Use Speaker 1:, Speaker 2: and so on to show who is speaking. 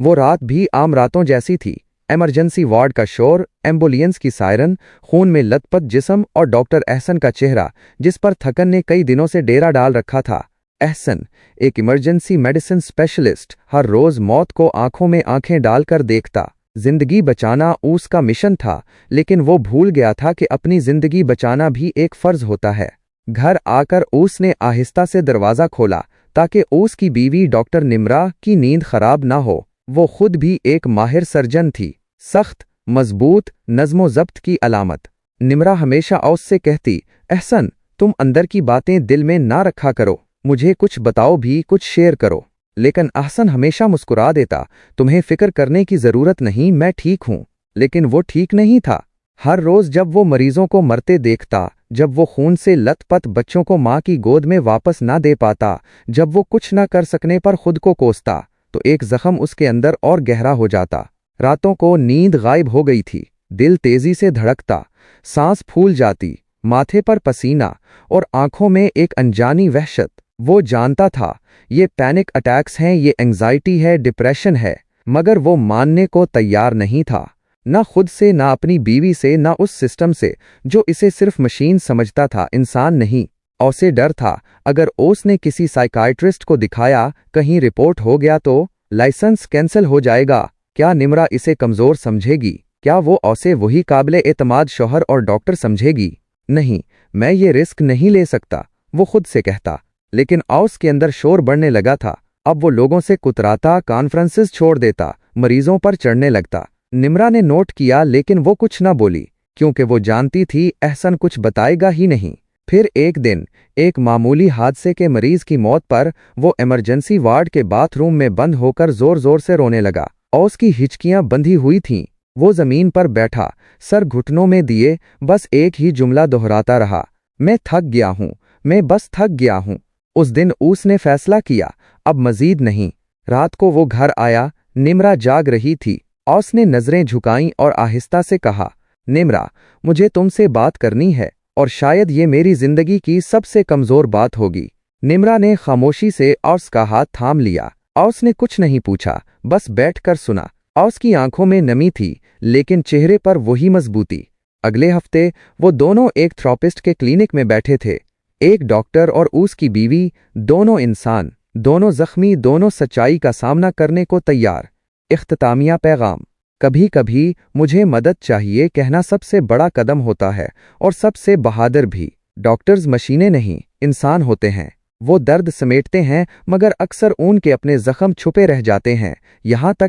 Speaker 1: वो रात भी आम रातों जैसी थी। इमरजेंसी वार्ड का शोर, एम्बुलेंस की सायरन, खून में लथपथ जिस्म और डॉक्टर एहसन का चेहरा जिस पर थकन ने कई दिनों से डेरा डाल रखा था। एहसन, एक इमरजेंसी मेडिसिन स्पेशलिस्ट, हर रोज मौत को आंखों में आंखें डालकर देखता। जिंदगी बचाना उसका मिशन था, लेकिन वो भूल गया था कि अपनी जिंदगी बचाना भी एक फर्ज होता है। घर आकर उसने आहिस्ता से दरवाजा खोला ताकि उसकी बीवी डॉक्टर निम्रा की नींद खराब ना हो। वो खुद भी एक माहिर सर्जन थी। सख्त, मजबूत, नज़्मो ज़ब्त की अलामत। निम्रा हमेशा औस से कहती, एहसन, तुम अंदर की बातें दिल में ना रखा करो, मुझे कुछ बताओ भी, कुछ शेयर करो। लेकिन अहसन हमेशा मुस्कुरा देता, तुम्हें फिक्र करने की जरूरत नहीं, मैं ठीक हूं। लेकिन वो ठीक नहीं था। हर रोज जब वो मरीजों को मरते देखता, जब वो खून से लथपथ बच्चों को मां की गोद में वापस ना दे पाता, जब वो कुछ न कर सकने पर खुद को कोसता, तो एक जख्म उसके अंदर और गहरा हो जाता। रातों को नींद गायब हो गई थी, दिल तेजी से धड़कता, सांस फूल जाती, माथे पर पसीना और आंखों में एक अनजानी वहशत। वो जानता था ये पैनिक अटैक्स हैं, ये एंजाइटी है, डिप्रेशन है, मगर वो मानने को तैयार नहीं था। ना खुद से, ना अपनी बीवी से, ना उस सिस्टम से जो इसे सिर्फ मशीन समझता था, इंसान नहीं। उसे डर था, अगर उसने किसी साइकाइट्रिस्ट को दिखाया, कहीं रिपोर्ट हो गया तो लाइसेंस कैंसिल हो जाएगा। क्या निम्रा इसे कमजोर समझेगी? क्या वो उसे वही काबिले एतमाद शौहर और डॉक्टर समझेगी? नहीं, मैं ये रिस्क नहीं ले सकता, वो खुद से कहता। लेकिन औस के अंदर शोर बढ़ने लगा था। अब वो लोगों से कुतराता, कॉन्फ्रेंसेस छोड़ देता, मरीजों पर चढ़ने लगता। निम्रा ने नोट किया, लेकिन वो कुछ न बोली, क्योंकि वो जानती थी एहसन कुछ बताएगा ही नहीं। फिर एक दिन, एक मामूली हादसे के मरीज की मौत पर वो इमरजेंसी वार्ड के बाथरूम में बंद होकर जोर जोर से रोने लगा। औस की हिचकियां बंधी हुई थीं। वो जमीन पर बैठा, सर घुटनों में दिए, बस एक ही जुमला दोहराता रहा, मैं थक गया हूं, मैं बस थक गया हूं। उस दिन उसने फैसला किया, अब मजीद नहीं। रात को वो घर आया, निम्रा जाग रही थी। औस ने नजरें झुकाईं और आहिस्ता से कहा, निम्रा, मुझे तुमसे बात करनी है, और शायद ये मेरी जिंदगी की सबसे कमजोर बात होगी। निम्रा ने खामोशी से औस का हाथ थाम लिया। औस ने कुछ नहीं पूछा, बस बैठकर सुना। औस की आंखों में नमी थी, लेकिन चेहरे पर वही मजबूती। अगले हफ्ते वो दोनों एक थेरेपिस्ट के क्लिनिक में बैठे थे। एक डॉक्टर और उसकी बीवी, दोनों इंसान, दोनों जख्मी, दोनों सच्चाई का सामना करने को तैयार। इख्तितामिया पैगाम, कभी कभी मुझे मदद चाहिए कहना सबसे बड़ा कदम होता है, और सबसे बहादुर भी। डॉक्टर्स मशीनें नहीं, इंसान होते हैं। वो दर्द समेटते हैं, मगर अक्सर उनके अपने जख्म छुपे रह जाते हैं, यहाँ तक